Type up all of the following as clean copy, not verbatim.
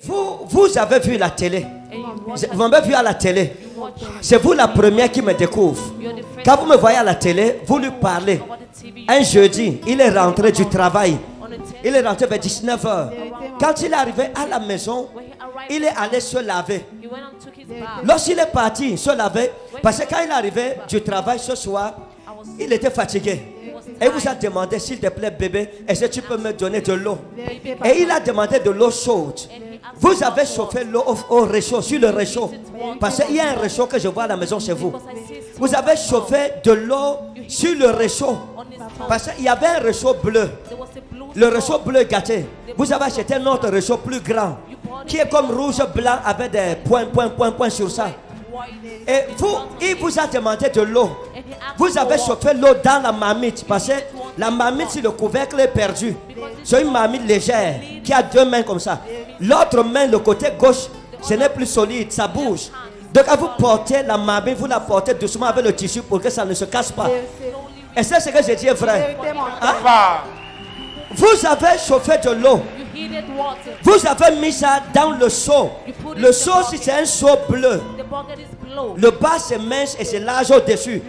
Vous avez vu la télé. Vous m'avez vu à la télé. C'est vous la première qui me découvre. Quand vous me voyez à la télé, vous lui parlez. Un jeudi, il est rentré du travail. Il est rentré vers 19h. Quand il est arrivé à la maison, il est allé se laver. Lorsqu'il est parti se laver, parce que quand il est arrivé du travail ce soir, il était fatigué. Et il vous a demandé, s'il te plaît bébé, est-ce que tu peux me donner de l'eau? Et il a demandé de l'eau chaude. Vous avez chauffé l'eau au réchaud, sur le réchaud. Parce qu'il y a un réchaud que je vois à la maison chez vous. Vous avez chauffé de l'eau sur le réchaud. Parce qu'il y avait un réchaud bleu. Le réchaud bleu gâté. Vous avez acheté un autre réchaud plus grand. Qui est comme rouge blanc avec des points sur ça. Et vous, il vous a demandé de l'eau. Vous avez chauffé l'eau dans la marmite. Parce que la marmite, si le couvercle est perdu, c'est une marmite légère qui a deux mains comme ça. L'autre main, le côté gauche, ce n'est plus solide, ça bouge. Donc quand vous portez la marmite, vous la portez doucement avec le tissu pour que ça ne se casse pas. Et c'est ce que je dis est vrai. Hein? Vous avez chauffé de l'eau. Vous avez mis ça dans le seau. Le seau, si c'est un seau bleu, le bas c'est mince et c'est large au-dessus.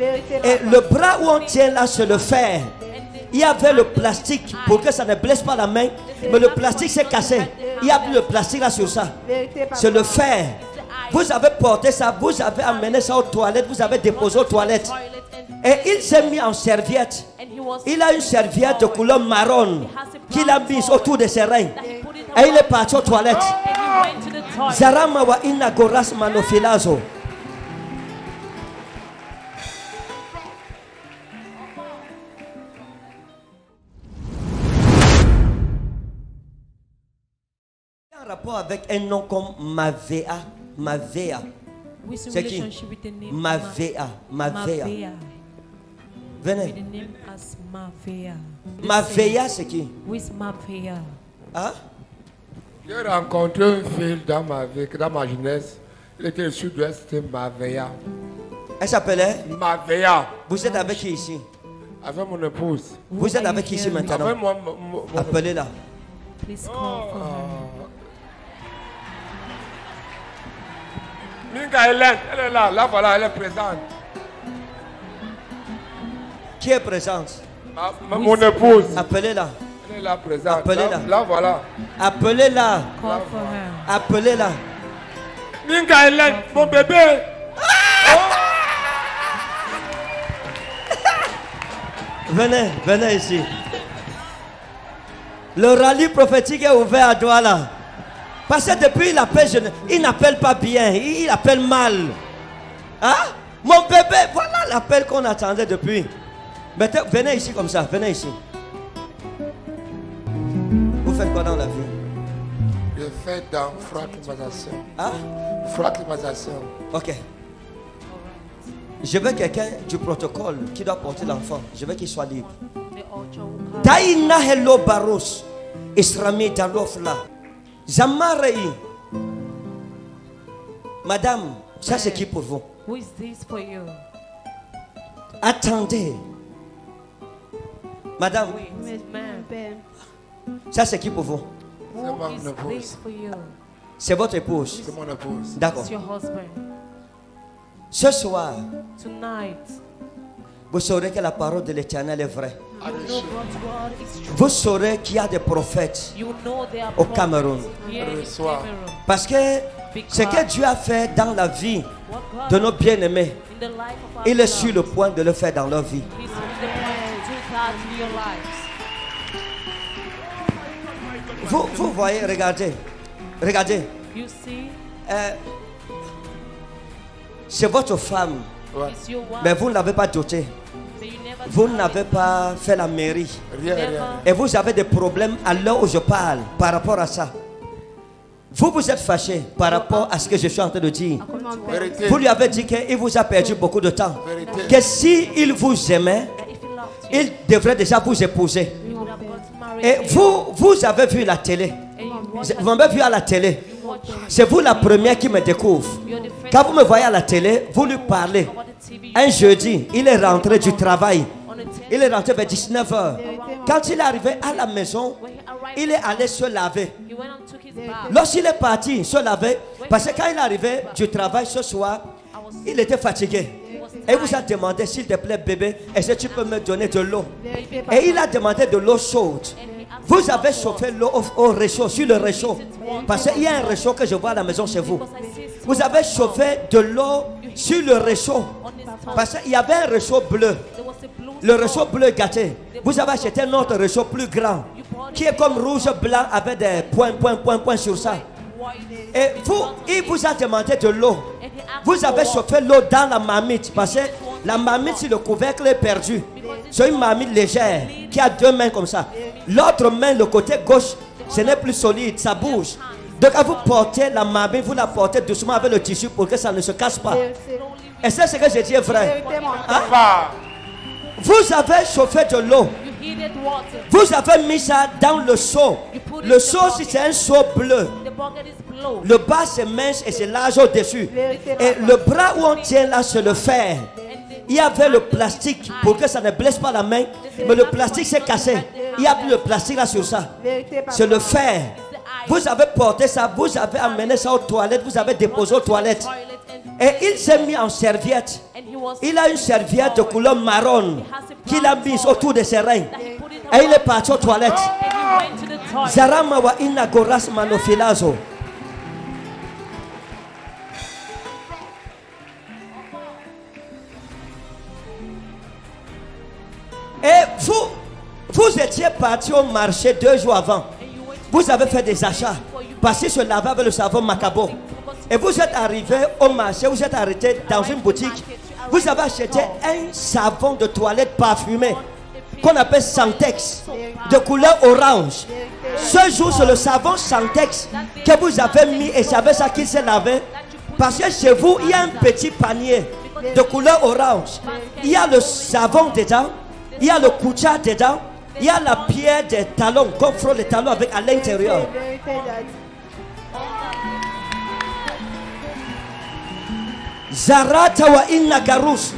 Et le bras où on tient là, c'est le fer. Il y avait le plastique pour que ça ne blesse pas la main. Mais le plastique s'est cassé. Il y a plus de plastique là sur ça. C'est le fer. Vous avez porté ça, vous avez amené ça aux toilettes, vous avez déposé aux toilettes. Et il s'est mis en serviette. Il a une serviette de couleur marron qu'il a mise autour de ses reins. Et il est parti aux toilettes. Zarama wa inagoras manofilazo. Un rapport avec un nom comme Mavea. Mavea. C'est qui? Mavea. Mavea. Venez. Mavea, c'est qui? Hein? J'ai rencontré une fille dans ma vie, dans ma jeunesse. Elle était au sud-ouest, c'était Mavea. Elle s'appelait? Mavea. Vous êtes avec qui ici? Avec mon épouse. Vous êtes avec qui ici maintenant? Avec moi. Appelez-la. Minga Hélène, elle est là, là voilà, elle est présente. Qui est présente? Mon épouse. Appelez-la. Elle est là présente. Appelez-la. Là voilà. Appelez-la. Appelez-la. Minga Hélène, mon bébé. Venez, venez ici. Le rallye prophétique est ouvert à Douala. Parce que depuis il appelle, il n'appelle pas bien, il appelle mal. Hein? Mon bébé, voilà l'appel qu'on attendait depuis. Maintenant, venez ici comme ça, venez ici. Vous faites quoi dans la vie? Je fais dans franclimatisation. Hein? Franclimatisation. Ok. Je veux quelqu'un du protocole qui doit porter l'enfant. Je veux qu'il soit libre. Daïna hello baros. Isrami dalofla. Zamarei. Madame, ça c'est qui pour vous? Who is this for you? Attendez. Madame, ça c'est qui pour vous? Who is this for you? C'est votre épouse. C'est mon épouse. D'accord. It's your husband. Ce soir, Tonight, vous saurez que la parole de l'Éternel est vraie. you know God is true. Vous saurez qu'il y a des prophètes You know there are au prophets Cameroun. here in Reçois. Cameroun. Parce que ce que Dieu a fait dans la vie What God de nos bien-aimés, in the life of our il est beloved, sur le point de le faire dans leur vie. He's on the point to do that in your lives. Vous voyez, regardez. Regardez. You see, C'est votre femme, it's your wife, mais vous ne l'avez pas dotée. but you never Vous tried. n'avez pas fait la mairie. Rien, Never. rien. Et vous avez des problèmes à l'heure où je parle par rapport à ça. Vous êtes fâché par rapport à ce que je suis en train de dire. Vérité. Vous lui avez dit qu'il vous a perdu beaucoup de temps. Vérité. Que s'il vous aimait, That if he loved you, il devrait déjà vous épouser. he would have got married. Et vous avez vu la télé. And you watch Vous m'avez vu à la télé. it. C'est vous la première qui me découvre. You're the first Quand vous me voyez à la télé, vous lui parlez. about the TV. Un jeudi, il est rentré du travail. On the 10th, Il est rentré vers 19h. Quand il est arrivé à la maison, when he arrived il est allé se laver. He went and took his bath. Lorsqu'il est parti se laver, parce que quand il est arrivé du travail ce soir, il était fatigué. Et il vous a demandé, s'il te plaît bébé, est-ce que tu peux me donner de l'eau? Et il a demandé de l'eau chaude. Vous avez chauffé l'eau au réchaud, sur le réchaud. Parce qu'il y a un réchaud que je vois à la maison chez vous. Vous avez chauffé de l'eau sur le réchaud. Parce qu'il y avait un réchaud bleu. Le réchaud bleu gâté. Vous avez acheté un autre réchaud plus grand. Qui est comme rouge blanc avec des points sur ça. Et vous, il vous a demandé de l'eau. Vous avez chauffé l'eau dans la marmite. Parce que la marmite, si le couvercle est perdu, c'est une marmite légère qui a deux mains comme ça. L'autre main, le côté gauche, ce n'est plus solide, ça bouge. Donc quand vous portez la marmite, vous la portez doucement avec le tissu pour que ça ne se casse pas. Et c'est ce que j'ai dit est vrai. Hein? Vous avez chauffé de l'eau. Vous avez mis ça dans le seau. Le seau, si c'est un seau bleu, le bas c'est mince et c'est large au-dessus. Et le bras où on tient là, c'est le fer. Il y avait le plastique pour que ça ne blesse pas la main. Mais le plastique s'est cassé. Il n'y a plus de plastique là sur ça. C'est le fer. Vous avez porté ça, vous avez amené ça aux toilettes, vous avez déposé aux toilettes. Et il s'est mis en serviette. Il a une serviette de couleur marron qu'il a mise autour de ses reins. Et il est parti aux toilettes. Zaramawa inagoras manofilazo. Et vous étiez parti au marché 2 jours avant. Vous avez fait des achats. Passé se laver avec le savon Macabo. Et vous êtes arrivé au marché, vous êtes arrêté dans une boutique. Vous avez acheté un savon de toilette parfumé qu'on appelle Santex, de couleur orange. Ce jour, c'est le savon Santex que vous avez mis et c'est avec ça qu'il s'est lavé. Parce que chez vous, il y a un petit panier de couleur orange. Il y a le savon dedans, il y a le koucha dedans, il y a la pierre des talons, qu'on frôle les talons avec à l'intérieur. Zarata wa inna garus.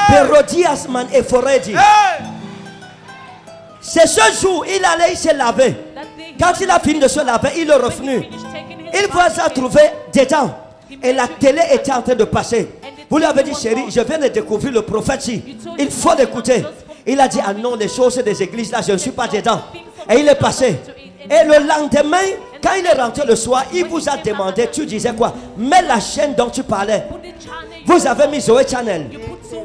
Berodias man eforedi. C'est ce jour, il allait se laver. Quand il a fini de se laver, il est revenu. Il va se trouver dedans. Et la télé était en train de passer. Vous lui avez dit, chérie, je viens de découvrir le prophète. Il faut l'écouter. Il a dit, ah non, les choses des églises là, je ne suis pas dedans. Et il est passé. Et le lendemain, quand il est rentré le soir, il vous a demandé, tu disais quoi? Mets la chaîne dont tu parlais. Vous avez mis Zoé Channel.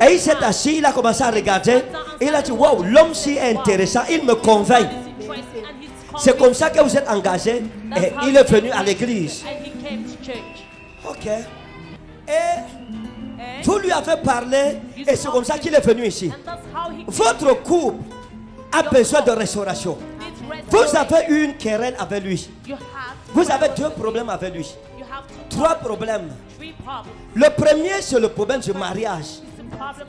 Et il s'est assis, il a commencé à regarder. Il a dit, wow, l'homme si est intéressant, il me convainc. C'est comme ça que vous êtes engagé. Et il est venu à l'église. Ok. Et vous lui avez parlé. Et c'est comme ça qu'il est venu ici. Votre couple a besoin de restauration. Vous avez eu une querelle avec lui. Vous avez 2 problèmes avec lui. 3 problèmes. Le premier, c'est le problème du mariage.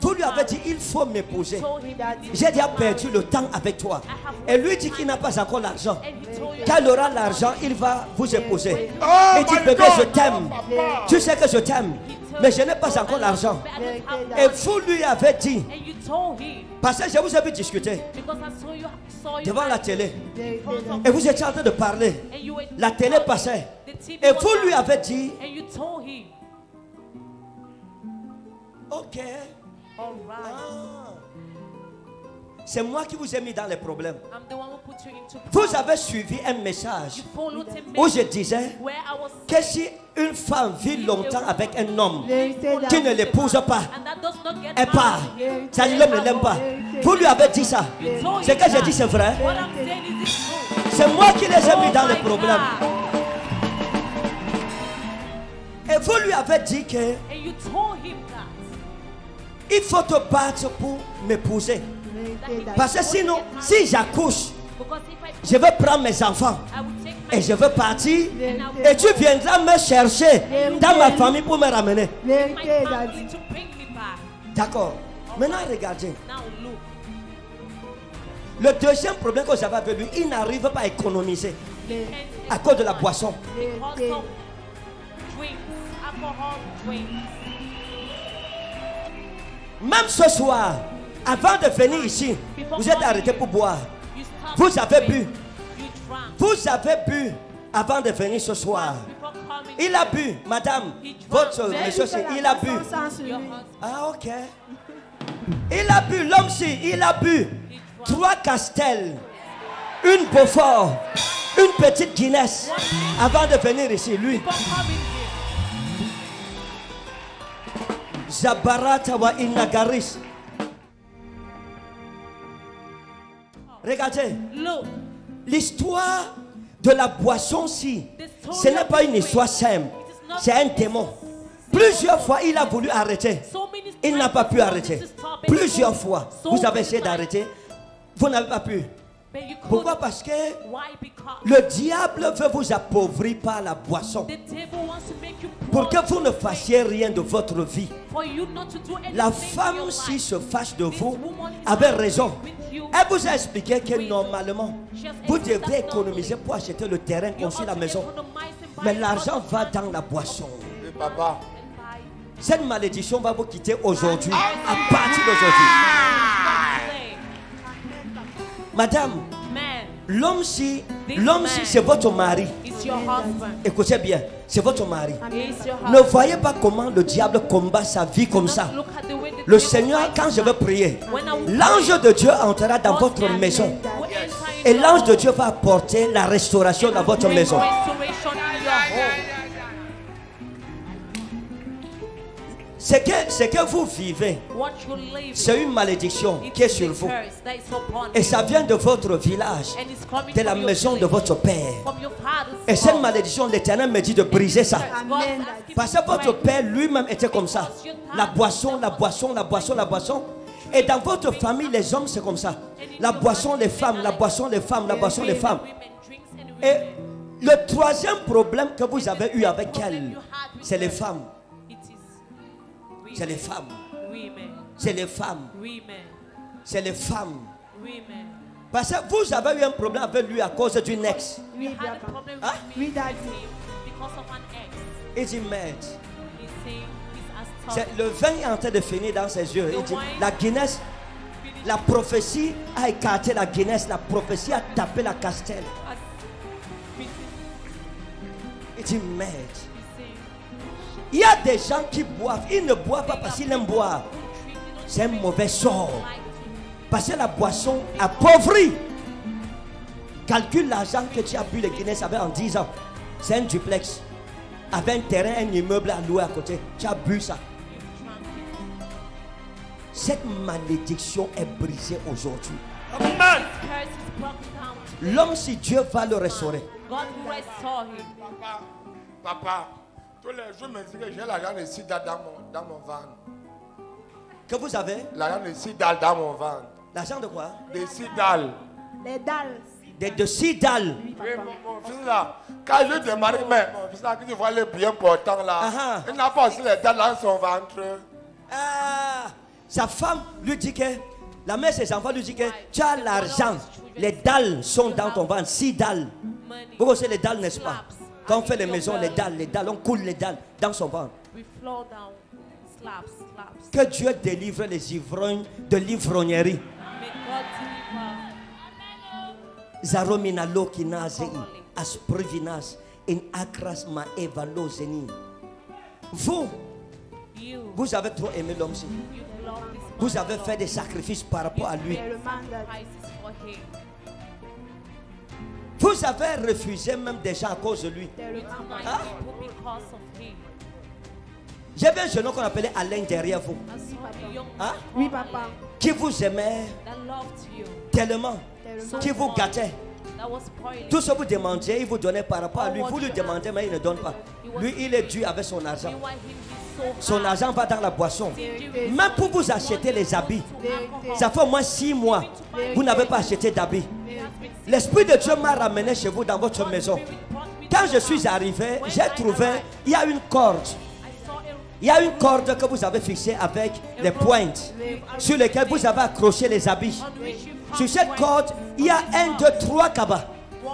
Vous lui avez dit, il faut m'épouser. J'ai déjà perdu le temps avec toi. Et lui dit qu'il n'a pas encore l'argent. Quand il aura l'argent, il va vous épouser. Il dit, bébé, je t'aime. Tu sais que je t'aime. Mais je n'ai pas encore l'argent. Et vous lui avez dit, parce que je vous ai vu discuter devant la télé. Et vous étiez en train de parler. La télé passait. Et vous lui avez dit, ok. C'est moi qui vous ai mis dans les problèmes. Vous avez suivi un message où je disais que si une femme vit longtemps avec un homme qui ne l'épouse pas, elle part. Ça dit l'homme ne l'aime pas. Vous lui avez dit ça. Ce que j'ai dit c'est vrai. C'est moi qui les ai mis dans les problèmes. Et vous lui avez dit que il faut te battre pour m'épouser. Parce que sinon, si j'accouche, je vais prendre mes enfants et je vais partir. Et tu viendras me chercher dans ma famille pour me ramener. D'accord. Maintenant, regardez. Le deuxième problème que j'avais avec lui, il n'arrive pas à économiser à cause de la boisson. Même ce soir, avant de venir ici, vous êtes arrêté pour boire. You stop Vous avez praying. bu. You drank. Vous avez bu avant de venir ce soir. Before coming Il a here. bu, madame. He drank. Votre Mais monsieur, il a bu. Your husband, Ah, ok. Il a bu, l'homme-ci, il a bu. 3 Castel, une Beaufort, une petite Guinness avant de venir ici, lui. before coming here. Zabarata wa Inagaris. Regardez, Look, l'histoire de la boisson-ci, ce n'est pas une histoire simple, c'est un démon. Plusieurs fois, il a voulu arrêter. so many Il n'a times pas he pu wanted arrêter. to stop it. Plusieurs fois, vous avez essayé d'arrêter. Vous n'avez pas pu. But you Pourquoi? couldn't. Parce que Why? Because le diable veut vous appauvrir par la boisson. the devil wants to make you Pour poor que vous ne fassiez rien de votre vie. for you not to do anything La in femme, your si life. se fâche de This vous, woman is avait angry raison. with you. Elle vous a expliqué que normalement, vous devez économiser pour acheter le terrain, You construire la ought to maison. economize and buy Mais a l'argent lot of va land dans la boisson. Et papa, and buy. Cette malédiction va vous quitter aujourd'hui, à partir d'aujourd'hui. Madame, Man, l'homme-ci, c'est votre mari. it's your husband. Écoutez bien, c'est votre mari. It's your Ne husband. voyez pas comment le diable combat sa vie comme ça. Look at the way the Le devil Seigneur, fights quand je vais prier, When I l'ange de Dieu entrera dans votre maison. will enter Et in l'ange your de home Dieu va apporter la restauration dans votre and bring maison. restoration in your home. Ce que vous vivez, What you live, c'est une malédiction it qui est is sur a vous. curse that is upon Et you. ça vient de votre village, And it's coming de la from your maison de village, votre père. from your father's Et cette house. malédiction, l'Éternel me dit de briser ça. God's asking Parce you que to votre pray. père lui-même était comme ça. La boisson, la boisson, la boisson, la boisson. Et dans votre famille, les hommes, c'est comme ça. La boisson, les femmes, la boisson, les femmes, la boisson, les femmes. Women, drinks and Et women. le troisième problème que vous avez eu avec elle, c'est les femmes. It is C'est les femmes. women, C'est les femmes. women, C'est les femmes. women. Parce que vous avez eu un problème avec lui à cause d'une ex. You had a problem Huh? with him because of an ex. Il dit, merde. He's saying he's as C'est- tough. Le vin est en train de finir dans ses yeux. Il dit, la Guinness, la prophétie a écarté la Guinness, la prophétie a tapé la Castel. Il dit, merde. Il y a des gens qui boivent, ils ne boivent pas parce qu'ils aiment boire. C'est un mauvais sort. Parce que la boisson appauvrit. Calcule l'argent que tu as bu les Guinness avec en 10 ans. C'est un duplex. Avec un terrain, un immeuble à louer à côté. Tu as bu ça. Cette malédiction est brisée aujourd'hui. L'homme, si Dieu va le restaurer. God will restore him. papa, tous les jours, me dit que j'ai l'argent de sida dans mon ventre. Que vous avez L'argent de sida dans mon ventre. l'argent de quoi? De sida. Les dalles. De 6 dalles. Oui, mon fils là, quand je démarre, mais mon fils là, que tu vois le bien portant là, Ah, il n'a pas aussi les dalles dans son ventre. Ah, sa femme lui dit que, la mère de ses enfants lui dit que tu as l'argent. Les dalles sont dans ton ventre. 6 dalles. Vous connaissez les dalles, n'est-ce pas? Quand on fait les maisons, les dalles, on coule les dalles dans son ventre. We flow down, slaps. Que Dieu délivre les ivrognes de l'ivrognerie. May God deliver. Zaromina lokinazei asprivinas in akras ma evalozeni. Vous avez trop aimé l'homme-ci. You love this man. Vous avez fait des sacrifices par rapport à lui. C'est le mandat. Sacrifices for him. Vous avez refusé même des gens à cause de lui. C'est le You mandat. deny people because of him. J'avais un jeune homme qu'on appelait Alain derrière vous. I saw a young Hein? man Oui, papa. Qui vous aimait that loved you, tellement. Tellement. Qui vous gâtait. that was spoiling. Tout ce que vous demandiez, il vous donnait par rapport à lui. Vous lui demandez, mais il ne donne pas. Lui, il est dû avec son argent. Meanwhile, him he's so Son argent va dans la boisson. Vérité. Même pour vous acheter les habits. Vérité. Ça fait au moins 6 mois. Vous n'avez pas acheté d'habits. Vérité. L'Esprit de Dieu m'a ramené chez vous dans votre maison. Quand je suis arrivé, j'ai trouvé, il y a une corde. Il y a une corde que vous avez fixée avec des pointes sur lesquelles vous avez accroché les habits. Sur cette corde, il y a 1, 2, 3 cabas.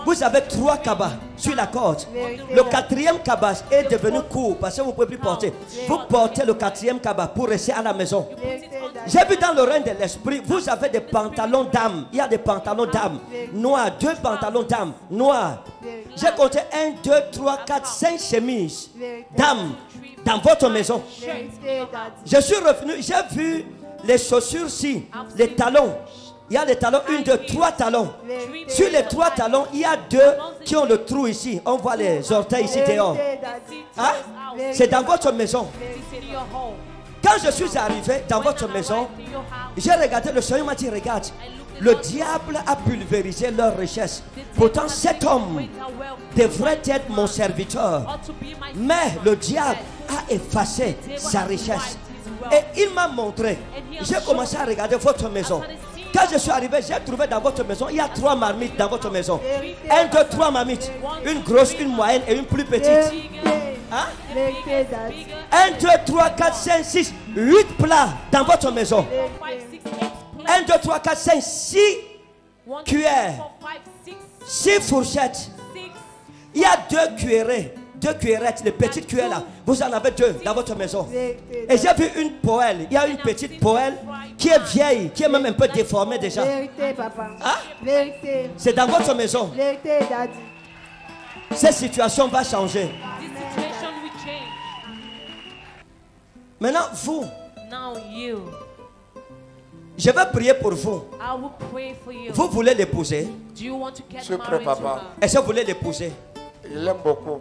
Vous avez 3 cabas sur la corde. Vérité. Le quatrième cabas est devenu court parce que vous ne pouvez plus porter. Vous portez le quatrième cabas pour rester à la maison. Vérité, Daddy. J'ai vu dans le règne de l'esprit, vous avez des pantalons d'âme. Il y a des pantalons d'âme noirs, 2 pantalons d'âme noirs. J'ai compté 1, 2, 3, 4, 5 chemises d'âme dans votre maison. Vérité, Daddy. Je suis revenu, j'ai vu les chaussures-ci, les talons. Il y a les talons, 1, 2, 3 talons. Sur les 3 talons, il y a 2 qui ont le trou ici. On voit les orteils ici dehors. Vérité, Daddy. Hein? C'est dans votre maison. It's in your home. Quand je suis arrivé dans votre maison, j'ai regardé, le Seigneur m'a dit, regarde, le diable a pulvérisé leur richesse. Pourtant, cet homme devrait être mon serviteur. Mais le diable a effacé sa richesse. Et il m'a montré. J'ai commencé à regarder votre maison. Quand je suis arrivé, j'ai trouvé dans votre maison, il y a 3 marmites dans votre maison. 1, 2, 3 marmites. Une grosse, une moyenne et une plus petite. Vérité. Hein? Vérité, Daddy. 1, 2, 3, 4, 5, 6, 8 plats dans votre maison. 1, 2, 3, 4, 5, 6 cuillères, 6 fourchettes. Il y a 2 cuillerées, 2 cuillerettes, les petites cuillères là. Vous en avez 2 dans votre maison. Vérité, Et j'ai vu une poêle. Il y a une petite poêle qui est vieille, qui est même un peu déformée déjà. Vérité, papa. Hein? Vérité. C'est dans votre maison. Vérité, Daddy. Cette situation va changer. This situation will change. Maintenant, vous, Now you. je vais prier pour vous. I will pray for you. Vous voulez l'épouser? Do you want to get Je suis prêt, married to papa. her? Est-ce que vous voulez l'épouser? Il l'aime beaucoup.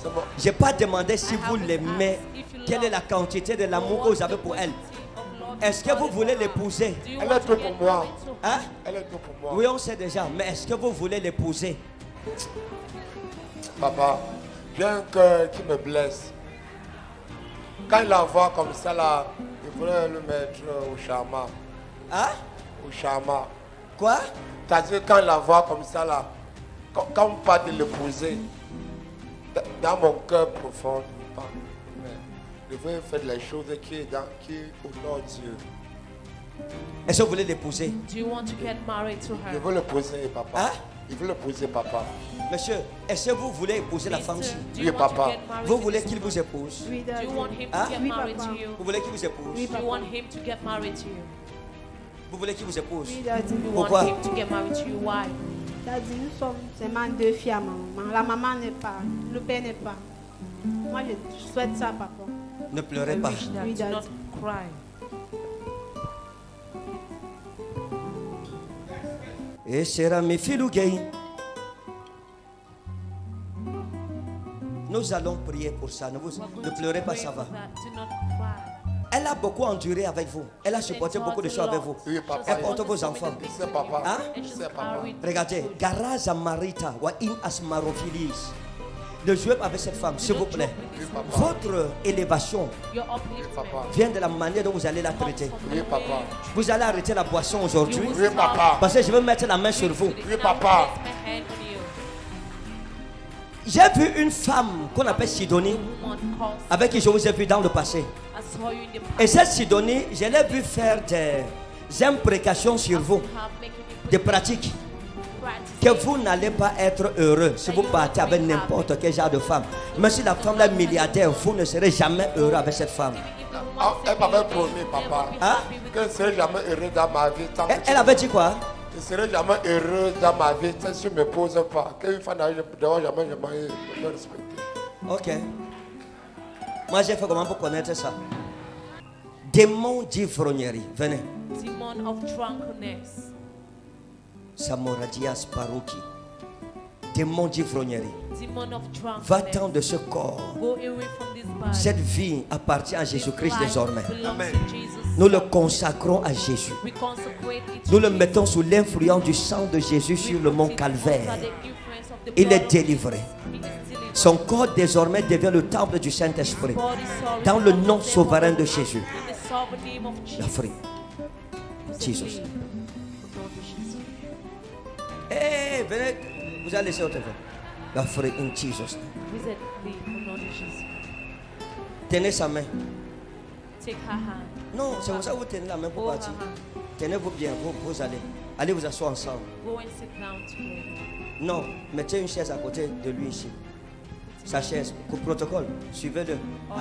C'est bon. Je n'ai pas demandé si vous l'aimez, quelle est la quantité de l'amour que vous avez pour elle. Est-ce que vous voulez l'épouser? Do you Elle want est to tout get pour moi. married to her? Hein? Elle est tout pour moi. Oui, on sait déjà, mais est-ce que vous voulez l'épouser? Papa, j'ai un cœur qui me blesse. Quand il la voit comme ça là, il voulait le mettre au charma. Hein? Au charma. Quoi? C'est-à-dire quand il la voit comme ça là, quand on parle de l'épouser, dans mon cœur profond, mais je veux faire les choses qui honorent Dieu. Est-ce que vous voulez l'épouser? Do you want to get married to Je her? veux l'épouser, papa. Hein? Il veut l'épouser, papa. Monsieur, est-ce que vous voulez épouser la femme? Mister, do Oui, you want to papa. get married Vous to voulez this qu'il woman? vous épouse? Oui, Do Daddy. you want him Hein? to get Oui, married papa. to you? Vous voulez qu'il vous épouse? Oui, Do you papa. want him to get married to you? Vous voulez qu'il vous épouse? Oui, Daddy. You Pourquoi? want him to get married to you? Why? Daddy, nous sommes seulement 2 filles à ma maman. La maman n'est pas, le père n'est pas. Moi, je souhaite ça, papa. Ne pleurez pas. Wish that. Oui, Do Daddy. not cry. Et sera mes filles gay. Nous allons prier pour ça. Ne pleurez pas, ça va. Do not cry. Elle a beaucoup enduré avec vous. Elle a supporté beaucoup de choses avec vous. Oui, papa. Elle porte vos enfants. Il sait, papa. Hein? And Il she's sait, papa. married. Regardez, Garaza Marita wa in asmarophilis. Ne jouez pas avec cette femme, s'il vous plaît. Oui, papa. Votre élévation Your Oui, upliftment. papa. vient de la manière dont vous allez la comes traiter. from Oui, the papa. way Vous allez arrêter la boisson aujourd'hui. you Oui, will papa. Parce que je vais mettre la main sur vous. Oui, papa. Place my hand on you. J'ai vu une femme qu'on appelle Sidonie, Woman calls. avec qui je vous ai vu dans le passé. I saw you in the past. Et cette Sidonie, je l'ai vu faire des imprécations sur vous, Have making you des pratiques, practice. que vous n'allez pas être heureux si vous partez avec n'importe quel genre de femme. Même si la femme est milliardaire, vous ne serez jamais heureux avec cette femme. Ah, elle m'avait promis, papa, Hein? que je ne serai jamais heureux dans ma vie. Tant que Elle avait dit quoi? je ne serai jamais heureux dans ma vie tant que je ne me pose pas. Qu'une femme n'arrive devant jamais, je me respecter. Ok. Moi, j'ai fait comment pour connaître ça? Démon d'ivrognerie. Venez. Demon of drunkenness. Samoradias Parouki. Démon d'ivrognerie. Demon of Va-t'en drunkenness. de ce corps. Go away from this body. Cette vie appartient à Jésus-Christ Life désormais. belongs Amen. to Jesus. Nous le consacrons à Jésus. We consecrate it to Nous le Jesus. mettons sous l'influence du sang de Jésus We sur le mont put it Calvaire. under the influence of the Il blood est of délivré. Jesus. He is delivered. Son corps désormais devient le temple du Saint-Esprit. Body sorry Dans le from nom the devil. souverain de Jésus. In the sovereign name of Jesus. L'Afrique. Vous Jesus. êtes libre. Au nom de Jésus. Eh, venez. Vous allez laisser autre chose. L'Afrique in Jesus. Vous êtes libre au nom de Jésus. Tenez sa main. Take her hand. Non, c'est comme ça que vous tenez la main pour Hold her partir. hand. Tenez-vous bien, vous allez. Allez vous asseoir ensemble. Go and sit down together. Non, mettez une chaise à côté de lui ici. Sa chaise. Pour protocole, suivez-le.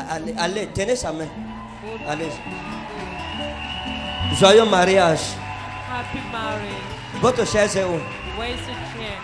Allez, allez, tenez sa main. Allez. Joyeux mariage. Happy marriage. Votre chaise est où? Where's the chair?